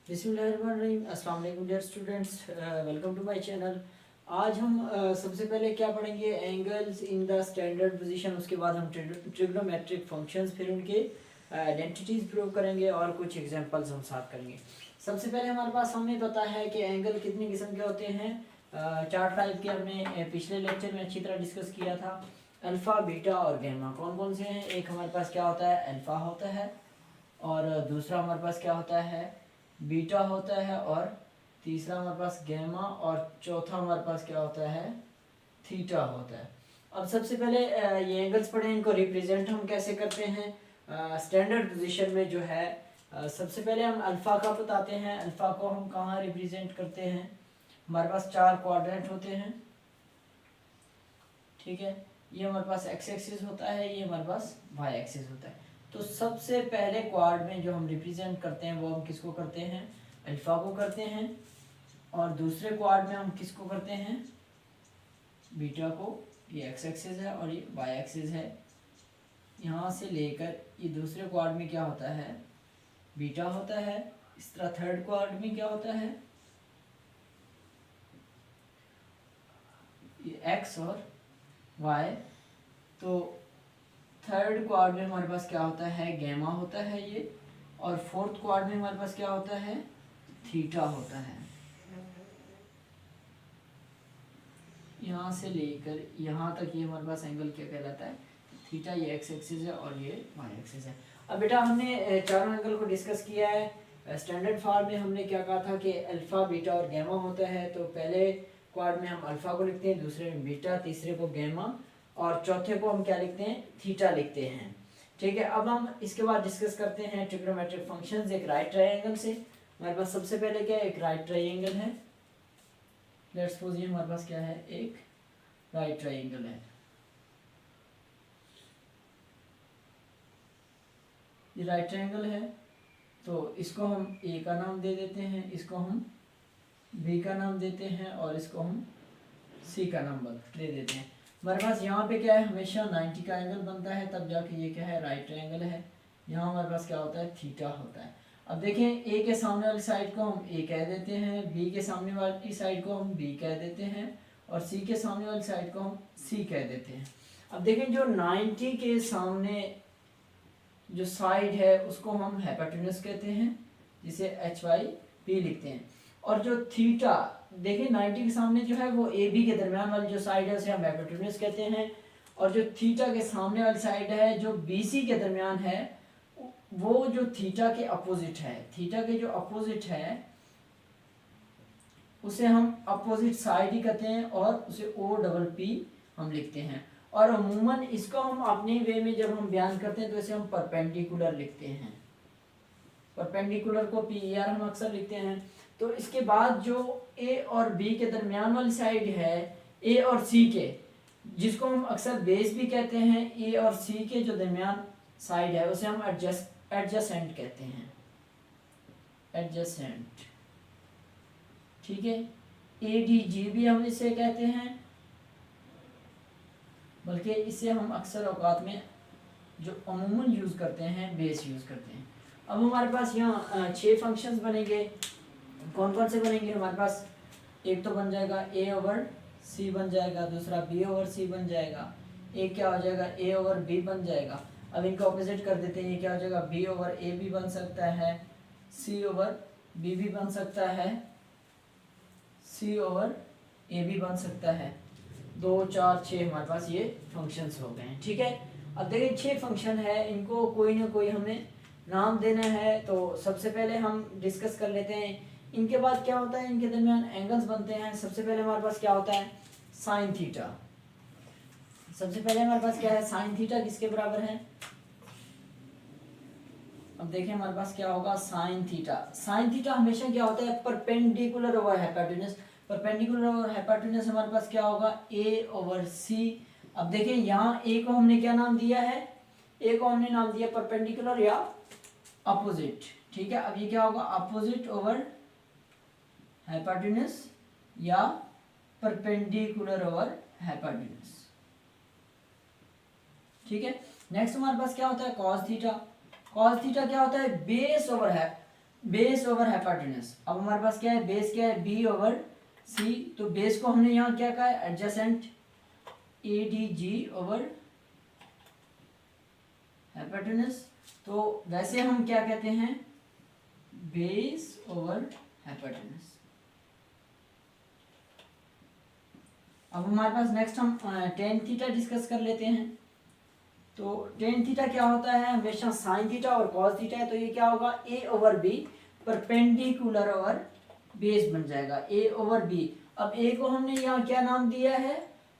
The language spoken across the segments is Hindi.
बिस्मिल्लाहिर्रहमानिर्रहीम। अस्सलाम वालेकुम dear students, welcome to my channel. आज हम सबसे पहले क्या पढ़ेंगे, angles in the standard position. उसके बाद हम ट्रिग्नोमेट्रिक फंक्शंस, फिर उनके आइडेंटिटीज प्रूव करेंगे और कुछ एग्जांपल्स हम साथ करेंगे। सबसे पहले हमारे पास हमें पता है कि एंगल कितनी किस्म के होते हैं। चार टाइप के हमने पिछले लेक्चर में अच्छी तरह डिस्कस किया था। अल्फ़ा, बीटा और गैमा कौन कौन से हैं। एक हमारे पास क्या होता है, अल्फ़ा होता है, और दूसरा हमारे पास क्या होता है, बीटा होता है, और तीसरा हमारे पास गैमा, और चौथा हमारे पास क्या होता है, थीटा होता है। अब सबसे पहले ये एंगल्स पढ़ें, इनको रिप्रेजेंट हम कैसे करते हैं स्टैंडर्ड पोजीशन में जो है। सबसे पहले हम अल्फ़ा का बताते हैं। अल्फ़ा को हम कहाँ रिप्रेजेंट करते हैं, हमारे पास चार क्वाड्रेंट होते हैं, ठीक है। ये हमारे पास एक्स एक्सिस होता है, ये हमारे पास वाई एक्सिस होता है। तो सबसे पहले क्वाड में जो हम रिप्रेजेंट करते हैं वो हम किसको करते हैं, अल्फा को करते हैं। और दूसरे क्वाड में हम किसको करते हैं, बीटा को। ये एक्स एक्सिस है और ये वाई एक्सिस है। यहाँ से लेकर ये दूसरे क्वाड में क्या होता है, बीटा होता है। इस तरह थर्ड क्वाड में क्या होता है, ये एक्स और वाई। तो थर्ड क्वाड में हमारे पास क्या होता है, गैमा होता है ये। और फोर्थ क्वाड में हमारे पास क्या होता है, थीटा होता है। यहाँ से लेकर यहाँ तक ये हमारे पास एंगल क्या कहलाता है, थीटा। ये एक्स एक्सिस है और ये वाई एक्सिस है। अब बेटा हमने चारों एंगल को डिस्कस किया है। स्टैंडर्ड फॉर्म में हमने क्या कहा था कि अल्फा, बीटा और गैमा होता है। तो पहले क्वाड में हम अल्फा को लिखते हैं, दूसरे में बीटा, तीसरे को गैमा, और चौथे को हम क्या लिखते हैं, थीटा लिखते हैं, ठीक है। अब हम इसके बाद डिस्कस करते हैं ट्रिग्नोमेट्रिक फंक्शंस एक राइट ट्रायंगल से। हमारे पास सबसे पहले क्या है, एक राइट ट्रायंगल है। लेट्स सपोज ये हमारे पास क्या है, एक राइट ट्रायंगल है। ये राइट ट्रायंगल है, तो इसको हम ए का नाम दे देते हैं, इसको हम बी का नाम देते हैं, और इसको हम सी का नाम दे देते हैं। हमारे पास यहाँ पे क्या है, हमेशा 90 का एंगल बनता है, तब जाके ये क्या है, राइट ट्रायंगल है। यहाँ हमारे पास क्या होता है, थीटा होता है। अब देखें, ए के सामने वाली साइड को हम ए कह देते हैं, बी के सामने वाली साइड को हम बी कह देते हैं, और सी के सामने वाली साइड को हम सी कह देते हैं। अब देखें, जो 90 के सामने जो साइड है उसको हम हाइपोटेन्यूज कहते हैं, जिसे एच वाई पी लिखते हैं। और जो थीटा, देखिए 90 के सामने जो है वो ए बी के दरमियान वाली जो साइड है उसे हम हाइपोटेन्यूज कहते हैं। और जो थीटा के सामने वाली साइड है जो बी सी के दरमियान है, वो जो थीटा के अपोजिट है, थीटा के जो अपोजिट है उसे हम अपोजिट साइड ही कहते हैं, और उसे ओ डबल पी हम लिखते हैं। और अमूमन इसको हम अपने वे में जब हम बयान करते हैं तो इसे हम परपेंडिकुलर लिखते हैं। परपेंडिकुलर को पी आर हम अक्सर लिखते हैं। तो इसके बाद जो ए और बी के दरमियान वाली साइड है, ए और सी के, जिसको हम अक्सर बेस भी कहते हैं, ए और सी के जो दरमियान साइड है उसे हम एडजेसेंट कहते हैं, एडजेसेंट, ठीक है। ए डी जी भी हम इसे कहते हैं, बल्कि इसे हम अक्सर औकात में जो अमूमन यूज़ करते हैं, बेस यूज़ करते हैं। अब हमारे पास यहाँ 6 फंक्शंस बनेंगे। कौन कौन से बनेंगे, हमारे पास एक तो बन जाएगा ए ओवर सी बन जाएगा, दूसरा बी ओवर सी बन जाएगा, एक क्या हो जाएगा, ए ओवर बी बन जाएगा। अब इनका ऑपोजिट कर देते हैं, ये क्या हो जाएगा, बी ओवर ए भी बन सकता है, सी ओवर बी भी बन सकता है, सी ओवर ए भी बन सकता है। 2 4 6 हमारे पास ये फंक्शंस हो गए हैं, ठीक है। अब देखिए 6 फंक्शन है, इनको कोई ना कोई हमें नाम देना है। तो सबसे पहले हम डिस्कस कर लेते हैं इनके बाद क्या होता है, इनके दरमियान एंगल्स बनते हैं। सबसे पहले हमारे पास क्या होता है, साइन थीटा। सबसे पहले हमारे पास क्या है, साइन थीटा किसके बराबर है। अब देखें हमारे पास क्या होगा, साइन थीटा। साइन थीटा हमेशा क्या होता है, perpendicular over hypotenuse. Perpendicular over hypotenuse हमारे पास क्या होगा, ए ओवर सी। अब देखें यहाँ ए को हमने क्या नाम दिया है, ए को हमने नाम दिया परपेंडिकुलर या अपोजिट, ठीक है। अब ये क्या होगा, अपोजिट ओवर हाइपोटेन्यूज या परपेंडिकुलर ओवर हाइपोटेन्यूज, ठीक है। नेक्स्ट हमारे पास क्या होता है, कॉस थीटा। कॉस थीटा क्या होता है, बेस ओवर है बेस ओवर हाइपोटेनस। अब हमारे पास क्या है, बेस क्या है, बी ओवर सी। तो बेस को हमने यहाँ क्या कहा है, adjacent A D G over hypotenuse. तो वैसे हम क्या कहते हैं, बेस ओवर हाइपोटेनस। अब हमारे पास नेक्स्ट हम टेन थीटा डिस्कस कर लेते हैं। तो टेन थीटा क्या होता है, हमेशा साइन थीटा और कॉस थीटा है। तो ये क्या होगा, A over B perpendicular over base बन जाएगा, ए ओवर बी। अब ए को हमने यहाँ क्या नाम दिया है,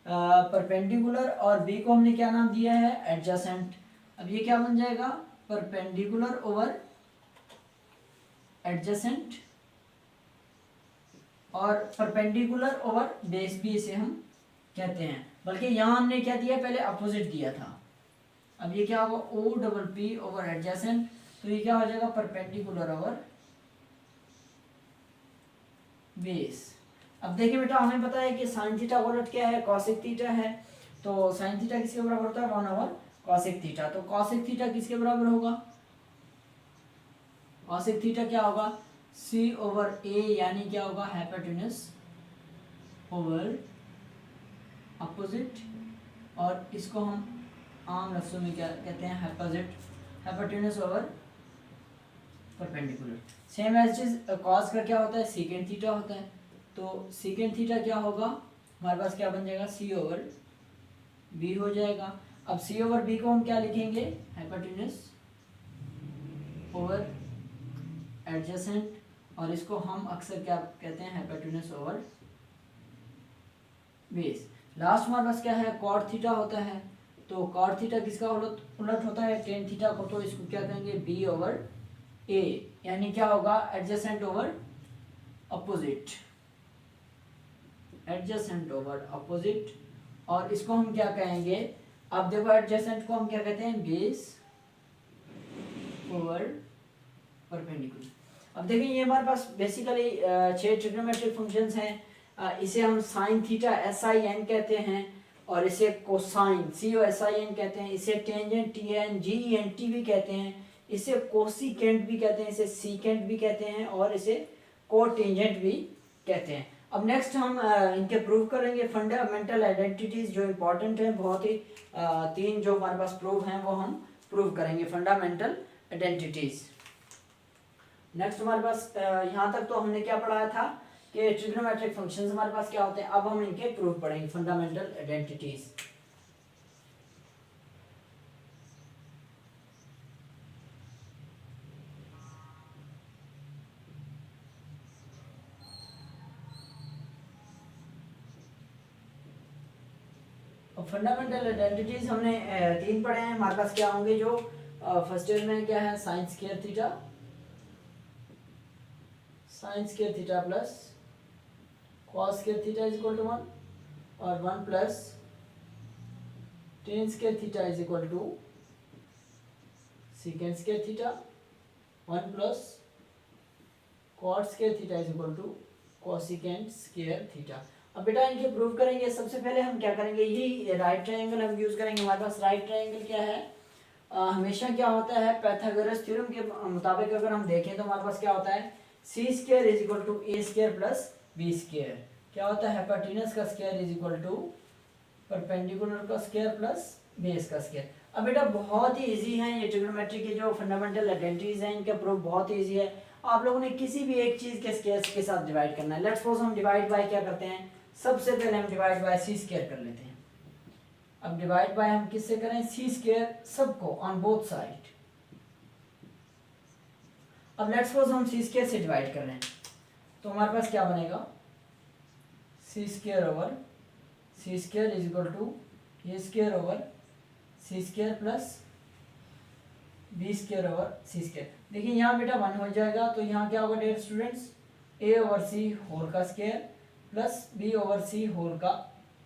परपेंडिकुलर, और बी को हमने क्या नाम दिया है, एडजेसेंट। अब ये क्या बन जाएगा, परपेंडिकुलर ओवर एडजेसेंट, और परपेंडिकुलर ओवर बेस भी इसे हम कहते हैं। बल्कि यहाँ हमने क्या दिया, पहले अपोजिट दिया था। अब ये क्या होगा, O double P over adjacent. तो ये क्या हो जाएगा, परपेंडिकुलर ओवर बेस। अब देखिए बेटा, हमें पता है कि साइन थीटा का उलट क्या है, कॉसेक थीटा है। तो साइन थीटा किसके बराबर होता है, 1 ओवर कॉसेक थीटा। तो कॉसेक थीटा किसके बराबर होगा, कॉसेक थीटा क्या होगा, सी ओवर ए, यानी क्या होगा, हाइपोटेनस ओवर अपोजिट, और इसको हम आम लफ्ज़ों में क्या कहते हैं, hypotenuse over perpendicular. Same as is cos का क्या होता है, सीकेंट थीटा होता है। तो सीकेंट थीटा क्या होगा, हमारे पास क्या बन जाएगा, सी ओवर बी हो जाएगा। अब सी ओवर बी को हम क्या लिखेंगे, हाइपोटेनस ओवर एडजेसेंट, और इसको हम अक्सर क्या कहते हैं, हाइपोटेनस ओवर बेस। लास्ट हमारे पास क्या है, कॉट थीटा होता है। तो कॉट थीटा किसका उलट होता है, टेन थीटा को। तो इसको क्या कहेंगे, बी ओवर ए, यानी क्या होगा, adjacent over opposite, adjacent over opposite. और इसको हम क्या कहेंगे, अब देखो एडजेसेंट को हम क्या कहते हैं, बेस ओवर परपेंडिकुलर। अब देखिए ये हमारे पास बेसिकली 6 ट्रिग्नोमेट्रिक फंक्शंस हैं। इसे हम साइन थीटा SIN कहते हैं, और इसे कोसाइन COSIN कहते हैं, इसे टेंजेंट TANGENT भी कहते हैं, इसे कोसिकेंट भी कहते हैं, इसे सीकेंट भी कहते हैं, और इसे कोटेंजेंट भी कहते हैं। अब नेक्स्ट हम इनके प्रूव करेंगे फंडामेंटल आइडेंटिटीज जो इंपॉर्टेंट है बहुत ही। 3 जो हमारे पास प्रूव हैं वो हम प्रूव करेंगे, फंडामेंटल आइडेंटिटीज। नेक्स्ट हमारे पास यहाँ तक तो हमने क्या पढ़ाया था कि ट्रिग्नोमेट्रिक फंक्शंस हमारे पास क्या होते हैं। अब हम इनके प्रूफ पढ़ेंगे, फंडामेंटल आइडेंटिटीज। अब फंडामेंटल आइडेंटिटीज हमने 3 पढ़े हैं। हमारे पास क्या होंगे, जो फर्स्ट ईयर में क्या है, sine square theta, sine square theta plus cos square theta is equal to 1, और 1 plus tan square theta is equal to second square theta, 1 plus cot square theta is equal to cosecant square theta. अब बेटा इनके प्रूव करेंगे। सबसे पहले हम क्या करेंगे, यही राइट ट्रायंगल हम यूज करेंगे। हमारे पास राइट ट्रायंगल क्या है, हमेशा क्या होता है, पाइथागोरस थ्योरम के मुताबिक अगर हम देखें तो हमारे पास क्या होता है, C square is equal to A square plus B square. क्या होता है, हाइपोटेनस का square is equal to perpendicular का स्क्वायर प्लस बेस का स्क्वायर। अब बेटा बहुत ही इजी है ये ट्रिग्नोमेट्री के जो फंडामेंटल आइडेंटिटीज हैं, इनका प्रूफ बहुत ही इजी है। आप लोगों ने किसी भी एक चीज के स्क्वायर के साथ डिवाइड करना है। लेट्स सपोज हम डिवाइड बाय क्या करते हैं, सबसे पहले हम डिवाइड बाय सी स्क्वायर कर लेते हैं। अब डिवाइड बाय हम किससे करें, सी स्क्वायर सबको ऑन बोथ साइड। अब लेट्स सपोज हम सी स्क्वायर से डिवाइड कर रहे हैं, तो हमारे पास क्या बनेगा, C square over C square is equal to A square over C square plus B square over C square. देखिए यहाँ बेटा 1 हो जाएगा, तो यहाँ क्या होगा डियर स्टूडेंट्स, ए ओवर सी होल का स्क्वायर प्लस बी ओवर सी होल का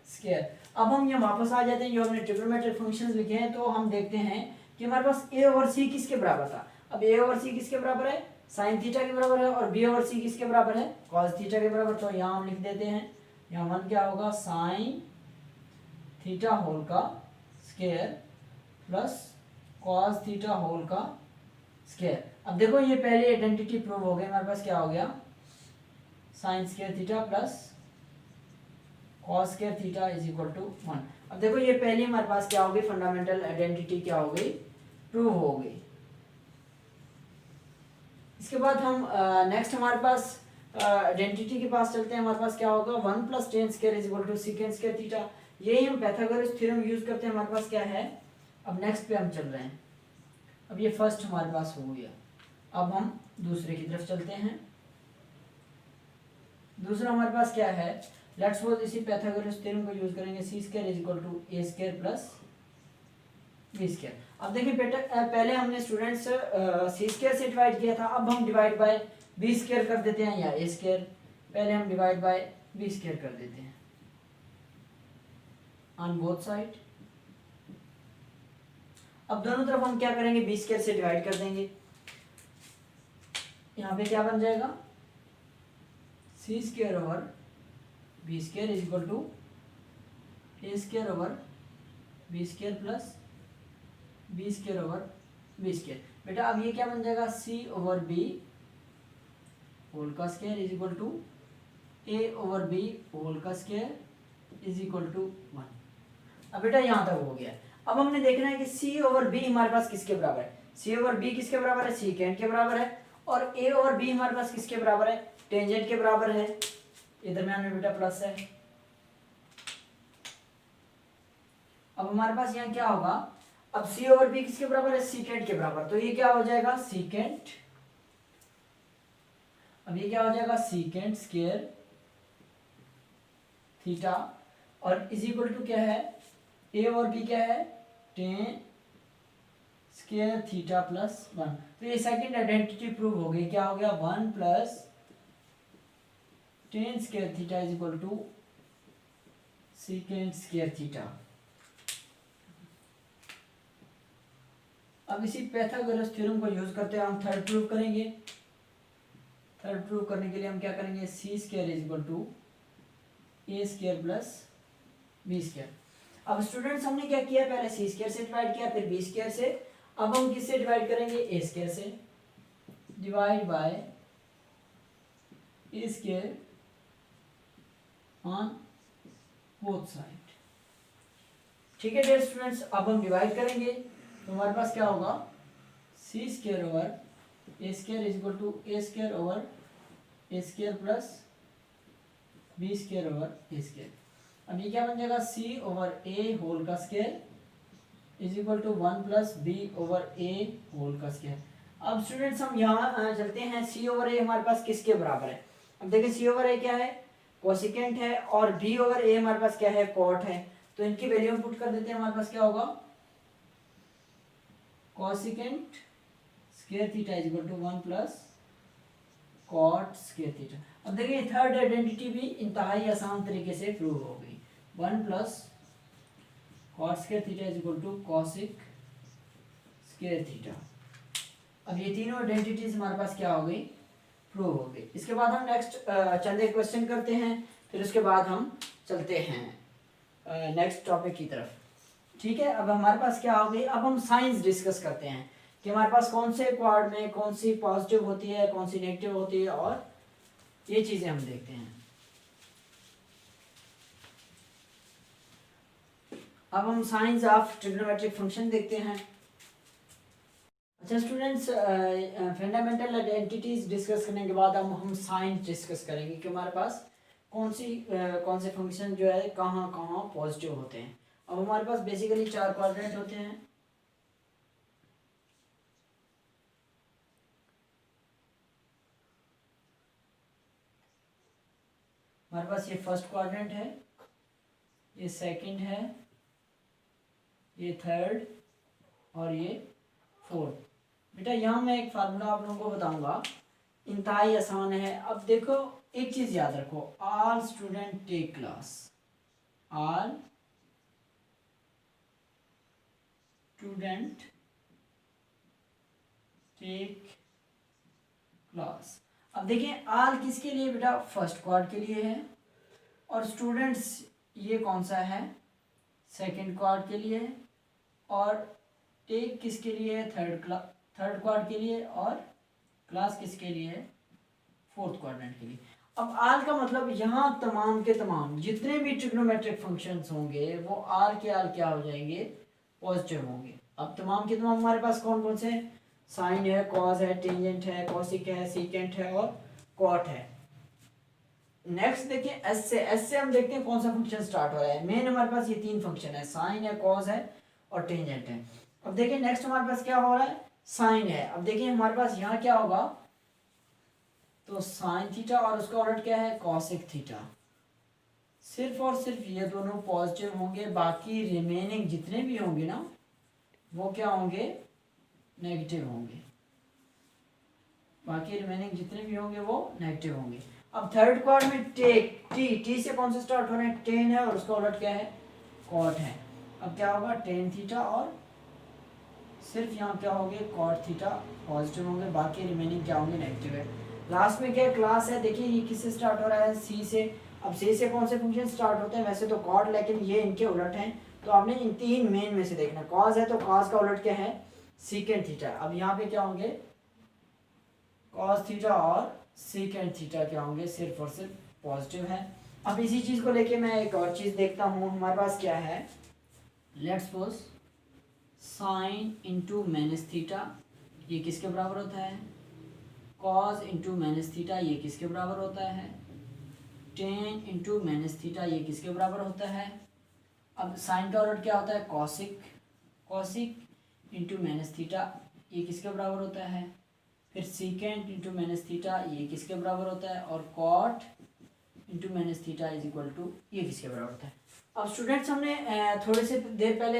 स्क्वायर। अब हम यहाँ वापस आ जाते हैं, जो हमने ट्रिग्नोमेट्रिक फंक्शंस लिखे हैं, तो हम देखते हैं कि हमारे पास ए ओवर सी किसके बराबर था। अब ए ओवर सी किसके बराबर है, साइन थीटा के बराबर है, और बी ओवर सी किसके बराबर है, कॉस थीटा के बराबर। तो यहाँ हम लिख देते हैं, यहाँ 1 क्या होगा, साइन थीटा होल का square plus cos theta whole का स्क्वायर। अब देखो ये पहले आइडेंटिटी प्रूव हो गई, हमारे पास क्या हो गया, sine square theta plus cos square theta is equal to 1। अब देखो ये पहली हमारे पास क्या हो गई, फंडामेंटल आइडेंटिटी क्या हो गई, प्रूव हो गई। इसके बाद हम नेक्स्ट हमारे पास आइडेंटिटी के पास चलते हैं। हमारे पास क्या होगा, 1 plus tan square is equal to second square theta. यही हम पाइथागोरस थ्योरम यूज करते हैं। हमारे पास क्या है, अब नेक्स्ट पे हम चल रहे हैं। अब ये फर्स्ट हमारे पास हो गया, अब हम दूसरे की तरफ चलते हैं। दूसरा हमारे पास क्या है, लेट्स सपोज इसी पाइथागोरस थ्योरम को यूज करेंगे, C square is equal to A square plus B square. अब देखिए बेटा पहले हमने स्टूडेंट्स सी स्क्वायर से डिवाइड किया था, अब हम डिवाइड बाय बी स्क्वायर कर देते हैं, या ए स्क्वायर, पहले हम डिवाइड बाय बी स्क्वायर कर देते हैं ऑन बोथ साइड। अब दोनों तरफ हम क्या करेंगे, बी स्क्वायर से डिवाइड कर देंगे। यहाँ पे क्या बन जाएगा, C square over B square is equal to A square over B square plus B square over B square. बेटा अब ये क्या बन जाएगा, सी ओवर बी होल का square is equal to A over B whole का स्क्वायर इज इक्वल टू 1। अब बेटा यहाँ तक हो गया। अब हमने देखना है कि सी ओवर बी हमारे पास किसके बराबर है, सी ओवर बी किसके बराबर है, सीकेंट के बराबर है, और ए ओवर बी हमारे पास किसके बराबर है, टेंजेंट के बराबर है। ये दरम्यान में बेटा प्लस है। अब हमारे पास यहाँ क्या होगा, अब सी ओवर बी किसके बराबर है, सीकेंट के बराबर, तो ये क्या हो जाएगा, सीकेंट, अब ये क्या हो जाएगा, सीकेंट स्क्वायर थीटा, और इज इक्वल टू क्या है, ए और बी क्या है, टेन स्क्वायर थीटा प्लस 1। तो ये सेकंड आइडेंटिटी प्रूव हो गई, क्या हो गया, 1 plus tan square theta is equal to secant square theta. अब इसी पाइथागोरस थ्योरम को यूज करते हैं हम थर्ड प्रूव करेंगे। थर्ड प्रूव करने के लिए हम क्या करेंगे, C square is equal to A square plus B square. अब स्टूडेंट्स हमने क्या किया, पहले सी स्क्वायर से डिवाइड किया, फिर बी स्क्वायर से, अब हम किससे डिवाइड करेंगे, ए स्क्वायर से, divide by A square on both side. ठीक है डियर स्टूडेंट्स, अब हम डिवाइड करेंगे तो हमारे पास क्या होगा, C square over A square is equal to A square over A square plus B square over A square. अब ये क्या बन जाएगा, सी ओवर ए होल का square is equal to 1 plus B over A whole का स्क्वायर। अब स्टूडेंट्स हम यहाँ चलते हैं, सी ओवर ए हमारे पास किसके बराबर है। अब देखिए सी ओवर ए क्या है, कोसिकेंट है, और बी ओवर ए हमारे पास क्या है, कॉट है। तो इनकी वैल्यू हम पुट कर देते हैं, हमारे पास क्या होगा, cosecant square theta is equal to 1 plus cot square theta. अब देखिए थर्ड आइडेंटिटी भी इंतहाई आसान तरीके से प्रूव हो गई, 1 plus cot square theta is equal to cosec square theta. अब ये तीनों आइडेंटिटीज हमारे पास क्या हो गई, प्रूव हो गई। इसके बाद हम नेक्स्ट चंद एक क्वेश्चन करते हैं, फिर उसके बाद हम चलते हैं नेक्स्ट टॉपिक की तरफ। ठीक है, अब हमारे पास क्या हो गई, अब हम साइंस डिस्कस करते हैं कि हमारे पास कौन से क्वाड में कौन सी पॉजिटिव होती है, कौन सी नेगेटिव होती है, और ये चीजें हम देखते हैं। अब हम साइंस ऑफ ट्रिग्नोमेट्रिक फंक्शन देखते हैं। अच्छा स्टूडेंट्स, फंडामेंटल आइडेंटिटीज डिस्कस करने के बाद अब हम साइंस डिस्कस करेंगे कि हमारे पास कौन से फंक्शन जो है कहाँ कहाँ पॉजिटिव होते हैं। अब हमारे पास बेसिकली 4 क्वाड्रेंट होते हैं। हमारे पास ये फर्स्ट क्वाड्रेंट है, ये सेकंड है, ये थर्ड, और ये फोर्थ। बेटा यहाँ मैं एक फार्मूला आप लोगों को बताऊंगा, इंतहाई आसान है। अब देखो एक चीज याद रखो, all student take class, all student take class. अब देखें ऑल किसके लिए बेटा, फर्स्ट क्वाड के लिए है, और स्टूडेंट्स ये कौन सा है, सेकंड क्वाड के लिए है, और टेक किसके लिए है, थर्ड थर्ड क्वाड्रेंट के लिए और क्लास किसके लिए है, फोर्थ क्वाड्रेंट के लिए। अब आर का मतलब यहाँ तमाम के तमाम जितने भी ट्रिग्नोमेट्रिक फंक्शंस होंगे वो आर के आर क्या हो जाएंगे, पॉजिटिव होंगे। अब तमाम के तमाम हमारे पास कौन कौन से हैं, साइन है, कॉस है, टेंजेंट है, कोसिक है, सीकेंट है और कॉट है। नेक्स्ट देखिए एस से हम देखते हैं कौन सा फंक्शन स्टार्ट हो रहा है। मेन हमारे पास ये तीन फंक्शन है, साइन है, कॉस है और टेंजेंट है। अब देखिए नेक्स्ट हमारे पास क्या हो रहा है, साइन है। अब देखिए हमारे पास यहाँ क्या होगा, तो साइन थीटा और उसका उलट क्या है, कॉसिक थीटा। सिर्फ और सिर्फ ये दोनों पॉजिटिव होंगे, बाकी रिमेनिंग जितने भी होंगे ना वो क्या होंगे, नेगेटिव होंगे। बाकी रिमेनिंग जितने भी होंगे वो नेगेटिव होंगे। अब थर्ड क्वाड में टी से कौन से स्टार्ट हो रहे हैं, टेन है और उसका उलट क्या है, कॉट है। अब क्या होगा, टेन थीटा और सिर्फ यहाँ क्या होंगे, कॉट थीटा पॉजिटिव होंगे, बाकी रिमेनिंग क्या होंगे, नेगेटिव है। लास्ट में क्या क्लास है, देखिए ये किससे स्टार्ट हो रहा है, सी से। अब सी से कौन से फंक्शन स्टार्ट होते हैं, वैसे तो कॉट, लेकिन ये इनके उलट हैं, तो आपने इन तीन मेन में से देखना। कॉस है तो कॉस का उलट क्या है, सीकेंट थीटा। अब यहाँ पे क्या होंगे, कॉस थीटा और सीकेंट थीटा क्या होंगे, सिर्फ और सिर्फ पॉजिटिव है। अब इसी चीज को लेके मैं एक और चीज देखता हूँ, हमारे पास क्या है, let's suppose sine into minus theta ये किसके बराबर होता है, कॉस इंटू माइनस थीटा ये किसके बराबर होता है, टेन इंटू माइनस थीटा ये किसके बराबर होता है। अब साइन का उलट क्या होता है, cosec, cosec into minus theta ये किसके बराबर होता है, फिर सीकेंट इंटू माइनस थीटा ये किसके बराबर होता है, और cot into minus theta is equal to ये किसके बराबर होता है। अब स्टूडेंट्स हमने थोड़े से देर पहले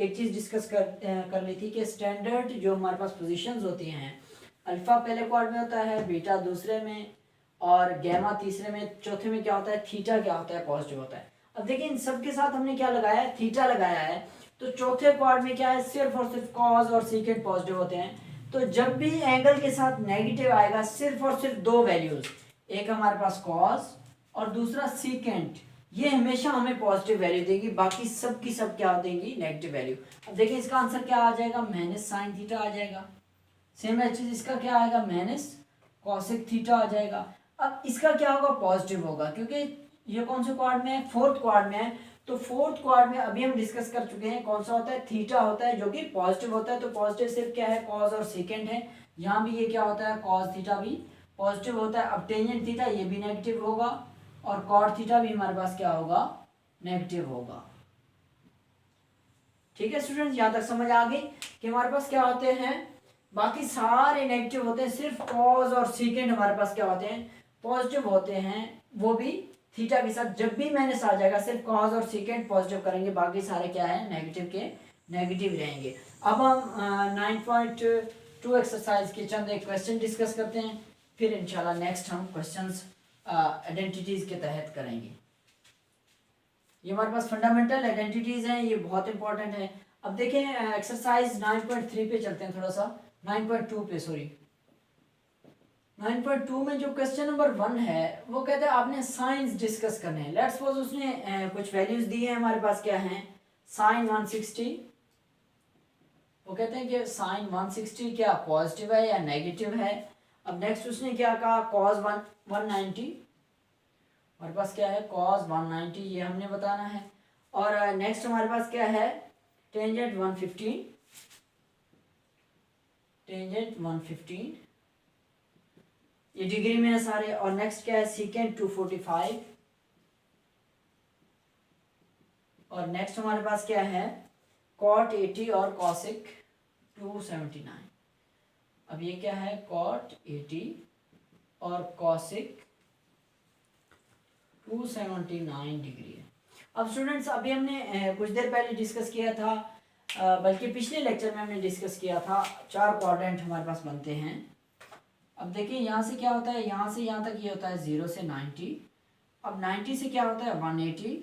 एक चीज़ डिस्कस कर ली थी कि स्टैंडर्ड जो हमारे पास पोजीशंस होती हैं, अल्फा पहले क्वाड में होता है, बीटा दूसरे में और गैमा तीसरे में, चौथे में क्या होता है, थीटा क्या होता है, पॉजिटिव होता है। अब देखिए इन सब के साथ हमने क्या लगाया है, थीटा लगाया है, तो चौथे क्वाड में क्या है, सिर्फ और सिर्फ कॉस और सीकेंट पॉजिटिव होते हैं। तो जब भी एंगल के साथ नेगेटिव आएगा, सिर्फ और सिर्फ दो वैल्यूज, एक हमारे पास कॉस और दूसरा सीकेंट, ये हमेशा हमें पॉजिटिव वैल्यू देगी, बाकी सब की सब क्या देंगी, नेगेटिव वैल्यू। अब देखिए इसका आंसर क्या आ जाएगा, माइनस साइन थीटा आ जाएगा। सेम चीज इसका क्या आएगा, माइनस कॉसिक थीटा आ जाएगा। अब इसका क्या होगा, पॉजिटिव होगा, क्योंकि ये कौन से क्वाड में है, फोर्थ क्वाड में है। तो फोर्थ क्वाड में अभी हम डिस्कस कर चुके हैं कौन सा होता है, थीटा होता है जो कि पॉजिटिव होता है। तो पॉजिटिव सिर्फ क्या है, कॉस और सेकेंड है। यहाँ भी ये क्या होता है, कॉस थीटा भी पॉजिटिव होता है। अब टेंजेंट थीटा ये भी नेगेटिव होगा और कॉट थीटा भी हमारे पास क्या होगा, नेगेटिव होगा। ठीक है स्टूडेंट्स, यहाँ तक समझ आ गई कि हमारे पास क्या होते हैं, बाकी सारे नेगेटिव होते हैं, सिर्फ कॉस और सीकेंड हमारे पास क्या होते हैं, पॉजिटिव होते हैं, वो भी थीटा के साथ। जब भी माइनस आ जाएगा सिर्फ कॉस और सीकेंड पॉजिटिव करेंगे, बाकी सारे क्या है, नेगेटिव के नेगेटिव रहेंगे। अब हम 9.2 एक्सरसाइज के चंद एक क्वेश्चन डिस्कस करते हैं, फिर इंशाल्लाह नेक्स्ट हम क्वेश्चंस आइडेंटिटीज के तहत करेंगे। ये हमारे पास फंडामेंटल आइडेंटिटीज हैं, ये बहुत इंपॉर्टेंट है। अब देखें एक्सरसाइज 9.3 पे चलते हैं, थोड़ा सा 9.2 पे, सॉरी 9.2 में जो क्वेश्चन नंबर 1 है वो कहते हैं आपने साइंस डिस्कस करने हैं। लेट्स सपोज उसने कुछ वैल्यूज दी है हमारे पास, क्या है, साइन 160। वो कहते हैं कि साइन 160 क्या पॉजिटिव है या नेगेटिव है। अब नेक्स्ट उसने क्या कहा, कॉस 190, हमारे पास क्या है, कॉस 190 ये हमने बताना है। और नेक्स्ट हमारे पास क्या है, टेंजेंट 115, टेंजेंट 115 ये डिग्री में है सारे। और नेक्स्ट क्या है, सीकेंट 245। और नेक्स्ट हमारे पास क्या है, कॉट 80 और कॉसिक 279। अब ये क्या है, कॉट 80 और कॉसिक 279 डिग्री है। अब स्टूडेंट्स अभी हमने कुछ देर पहले डिस्कस किया था, बल्कि पिछले लेक्चर में हमने डिस्कस किया था, 4 क्वाड्रेंट हमारे पास बनते हैं। अब देखिए यहाँ से क्या होता है, यहाँ से यहाँ तक ये होता है 0 से 90। अब 90 से क्या होता है 180।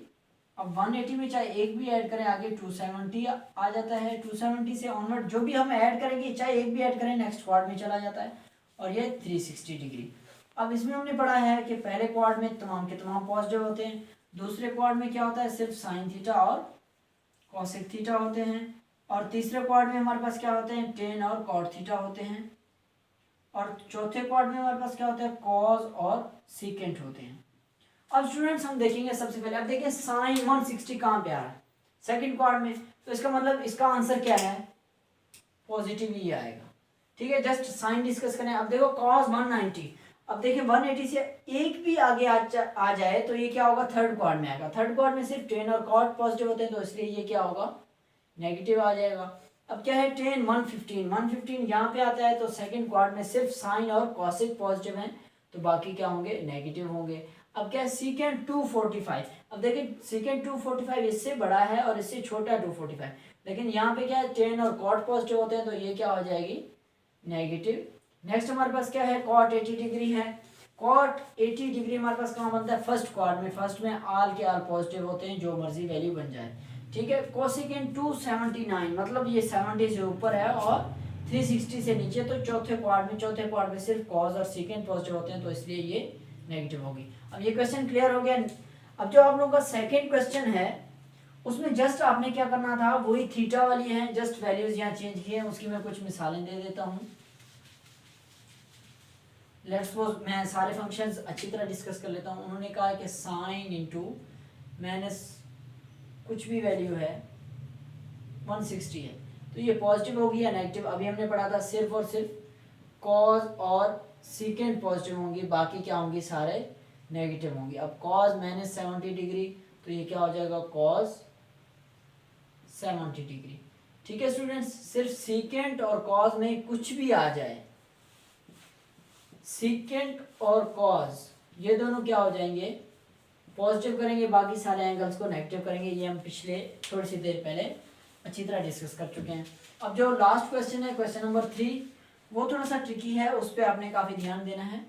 अब 180 में चाहे एक भी ऐड करें आगे 270 आ जाता है। 270 से ऑनवर्ड जो भी हम ऐड करेंगे, चाहे एक भी ऐड करें, नेक्स्ट क्वाड में चला जाता है। और ये 360 डिग्री। अब इसमें हमने पढ़ा है कि पहले क्वाड में तमाम के तमाम पॉजिटिव होते हैं, दूसरे क्वाड में क्या होता है, सिर्फ साइन थीटा और कॉसिक थीटा होते हैं, और तीसरे क्वाड में हमारे पास क्या होते हैं, टेन और कॉट थीटा होते हैं। और चौथे क्वाड में हमारे पास क्या होता है, कॉस और सीकेंट होते हैं। अब स्टूडेंट्स हम देखेंगे सबसे पहले, अब देखिए साइन 160 कहाँ पे आ रहा है, सेकंड क्वाड में, तो इसका मतलब इसका आंसर क्या है, पॉजिटिव ही आएगा। ठीक है, जस्ट साइन डिस्कस करें। अब देखो कॉस 190, अब देखिए 180 से एक भी आगे आ जाए तो ये क्या होगा, थर्ड क्वाड में आएगा। थर्ड क्वाड में सिर्फ टेन और कॉट पॉजिटिव होते हैं, तो इसलिए ये क्या होगा, नेगेटिव आ जाएगा। अब क्या है, टेन 115 यहाँ पे आता है, तो सेकंड क्वाड में सिर्फ साइन और कॉसिक पॉजिटिव हैं, तो बाकी क्या होंगे, नेगेटिव होंगे। अब क्या है, सीकेंट 245, अब देखिए सीकेंट 245 इससे बड़ा है और इससे छोटा है 245, लेकिन यहाँ पे क्या है, टेन और कॉट पॉजिटिव होते हैं, तो ये क्या हो जाएगी, नेगेटिव। नेक्स्ट हमारे पास क्या है, कॉट 80 डिग्री है। कॉट 80 डिग्री हमारे पास कहाँ बनता है, फर्स्ट क्वाड में। फर्स्ट में आल के आल पॉजिटिव होते हैं, जो मर्जी वैल्यू बन जाए। ठीक है, कोसिकेंट 279, मतलब ये 70 से ऊपर है और 360 से नीचे, तो चौथे क्वाड में सिर्फ कॉस और सीकेंट पॉजिटिव होते हैं, तो इसलिए ये नेगेटिव होगी। अब ये क्वेश्चन क्लियर हो गया। अब जो आप लोगों का सेकेंड क्वेश्चन है, उसमें जस्ट आपने क्या करना था, वही थीटा वाली है, जस्ट वैल्यूज यहाँ चेंज किए हैं। उसकी मैं कुछ मिसालें दे देता हूँ। लेट्स सपोज मैं सारे फंक्शंस अच्छी तरह डिस्कस कर लेता हूँ। उन्होंने कहा कि साइन इंटू माइनस कुछ भी वैल्यू है 160 है, तो ये पॉजिटिव होगी या नेगेटिव। अभी हमने पढ़ा था सिर्फ और सिर्फ कॉस और सीकेंट पॉजिटिव होंगी, बाकी क्या होंगी, सारे नेगेटिव होंगी। अब कॉस -70 डिग्री, तो ये क्या हो जाएगा, कॉस 70 डिग्री। ठीक है स्टूडेंट्स, सिर्फ सीकेंट और कॉस में कुछ भी आ जाए, सीकेंट और कॉस ये दोनों क्या हो जाएंगे, पॉजिटिव करेंगे, बाकी सारे एंगल्स को नेगेटिव करेंगे। ये हम पिछले थोड़ी सी देर पहले अच्छी तरह डिस्कस कर चुके हैं। अब जो लास्ट क्वेश्चन है, क्वेश्चन नंबर 3, वो थोड़ा सा ट्रिकी है, उस पर आपने काफ़ी ध्यान देना है।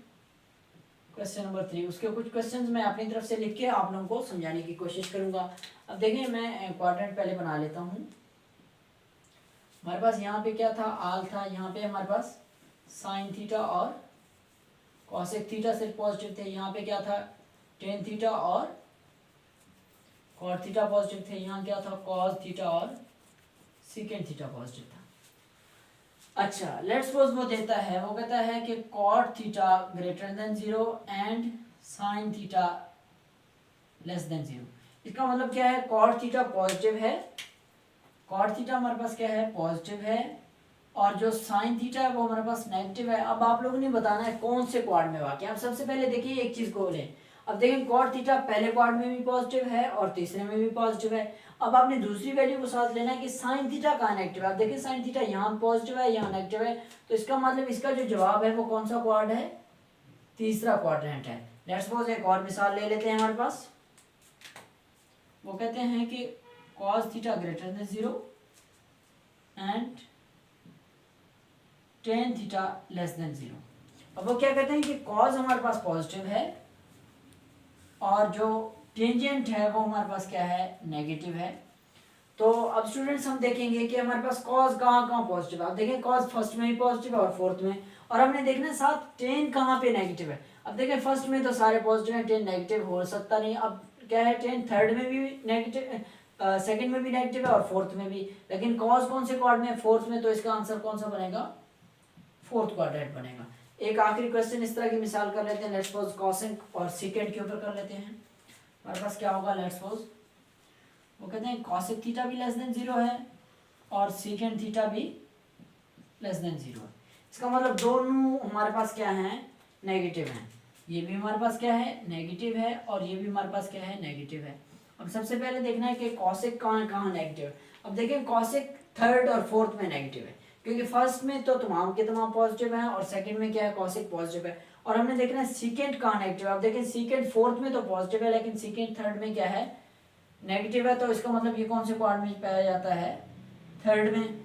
क्वेश्चन नंबर 3, उसके कुछ क्वेश्चंस मैं अपनी तरफ से लिख के आप लोगों को समझाने की कोशिश करूंगा। अब देखिए मैं क्वाड्रेंट पहले बना लेता हूँ। हमारे पास यहाँ पे क्या था, आल था, यहाँ पे हमारे पास साइन थीटा और कॉसेक थीटा सिर्फ पॉजिटिव थे। यहाँ पे क्या था, टेन थीटा और कॉट थीटा पॉजिटिव थे। यहाँ क्या था, कॉस थीटा और सीकेंट थीटा पॉजिटिव था। अच्छा, लेट्स सपोज वो देता है, वो कहता है कि cot theta greater than 0 and sine theta less than 0। इसका मतलब क्या है, कॉट थीटा पॉजिटिव है, कॉट थीटा हमारे पास क्या है, पॉजिटिव है, और जो साइन थीटा है वो हमारे पास नेगेटिव है। अब आप लोगों ने बताना है कौन से क्वाड में वाक़ है। अब सबसे पहले देखिए एक चीज को लें। अब देखिए कॉट थीटा पहले क्वाड में भी पॉजिटिव है और तीसरे में भी पॉजिटिव है। अब आपने दूसरी वैल्यू को साथ लेना है कि साइन थीटा कहाँ नेगेटिव है। अब देखिए साइन थीटा यहाँ पॉजिटिव है, यहाँ नेगेटिव है, तो इसका मतलब इसका जो जवाब है वो कौन सा क्वाड है, तीसरा क्वाड्रेंट है। लेट्स सपोज एक और मिसाल ले लेते हैं हमारे पास। वो कहते हैं कि cos theta greater than 0 and tan theta less than 0। अब वो क्या कहते हैं कि कॉज हमारे पास पॉजिटिव है और जो टेंजेंट है वो हमारे पास क्या है, नेगेटिव है। तो अब स्टूडेंट्स हम देखेंगे कि हमारे पास कॉज कहाँ कहाँ पॉजिटिव है। अब देखें कॉज फर्स्ट में भी पॉजिटिव है और फोर्थ में, और हमने देखना साथ टेन कहाँ पे नेगेटिव है। अब देखें फर्स्ट में तो सारे पॉजिटिव है, टेन नेगेटिव हो सकता नहीं। अब क्या है, टेन थर्ड में भी नेगेटिव, सेकंड में भी नेगेटिव है और फोर्थ में भी, लेकिन कॉज कौन से क्वाड में, फोर्थ में, तो इसका आंसर कौन सा बनेगा, फोर्थ क्वाड्रेंट बनेगा। एक आखिरी क्वेश्चन इस तरह की मिसाल कर लेते हैं। लेट्स सपोज कॉसेक और सीकेंट के ऊपर कर लेते हैं। हमारे पास क्या होगा, लेट्स सपोज वो कहते हैं कॉसेक थीटा भी लेस देन 0 है और सीकेंट थीटा भी लेस देन 0 है। इसका मतलब दोनों हमारे पास क्या है, नेगेटिव है। ये भी हमारे पास क्या है, नेगेटिव है, और ये भी हमारे पास क्या है, नेगेटिव है। अब सबसे पहले देखना है कि कॉसेक कहाँ कहाँ नेगेटिव है। अब देखिए कॉसेक थर्ड और फोर्थ में नेगेटिव है, क्योंकि फर्स्ट में तो तमाम के तमाम पॉजिटिव हैं और सेकंड में क्या है, कॉसेक पॉजिटिव है। और हमने देखना है सीकेंट कहाँ नेगेटिव है। अब देखिए सीकेंट फोर्थ में तो पॉजिटिव है, लेकिन सीकेंट थर्ड में क्या है, नेगेटिव है। तो इसका मतलब ये कौन से क्वाड में पाया जाता है, थर्ड में।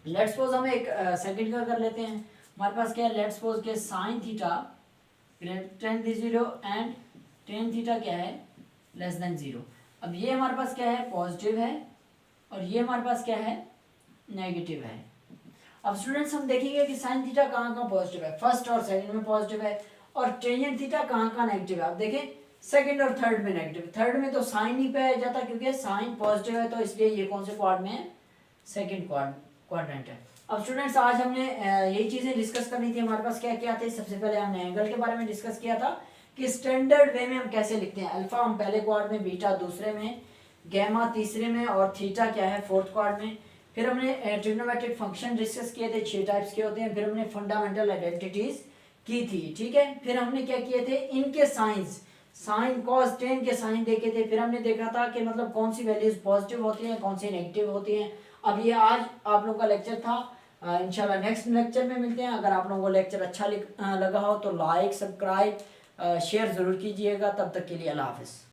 लेट्स सपोज हम एक सेकंड का कर लेते हैं। हमारे पास क्या है, लेट्स सपोज के sine theta greater than 0 and tan theta क्या है, लेस देन 0। अब ये हमारे पास क्या है, पॉजिटिव है, और ये हमारे पास क्या है, नेगेटिव है। अब स्टूडेंट्स हम देखेंगे कि साइन थीटा कहाँ कहाँ पॉजिटिव है, फर्स्ट और सेकंड में पॉजिटिव है, और टेंजेंट थीटा कहाँ कहाँ नेगेटिव है। अब देखें सेकंड और थर्ड में नेगेटिव, थर्ड में तो साइन नहीं पाया जाता क्योंकि साइन पॉजिटिव है, तो इसलिए ये कौन से क्वाड में है, सेकंड क्वाड्रेंट है। अब स्टूडेंट्स आज हमने यही चीज़ें डिस्कस करनी थी। हमारे पास क्या क्या थे, सबसे पहले हमने एंगल के बारे में डिस्कस किया था कि स्टैंडर्ड वे में हम कैसे लिखते हैं। अल्फा हम पहले क्वाड में, बीटा दूसरे में, गैमा तीसरे में और थीटा क्या है फोर्थ क्वाड में। फिर हमने ट्रिग्नोमेट्रिक फंक्शन डिस्कस किए थे, 6 टाइप्स के होते हैं। फिर हमने फंडामेंटल आइडेंटिटीज की थी, ठीक है। फिर हमने क्या किए थे, इनके साइंस, साइन कॉस टेन के साइन देखे थे। फिर हमने देखा था कि मतलब कौन सी वैल्यूज पॉजिटिव होती हैं, कौन सी नेगेटिव होती हैं। अब ये आज आप लोगों का लेक्चर था। इंशाल्लाह नेक्स्ट लेक्चर में मिलते हैं। अगर आप लोगों को लेक्चर अच्छा लगा हो तो लाइक, सब्सक्राइब, शेयर ज़रूर कीजिएगा। तब तक के लिए अल्लाह हाफ़िज़।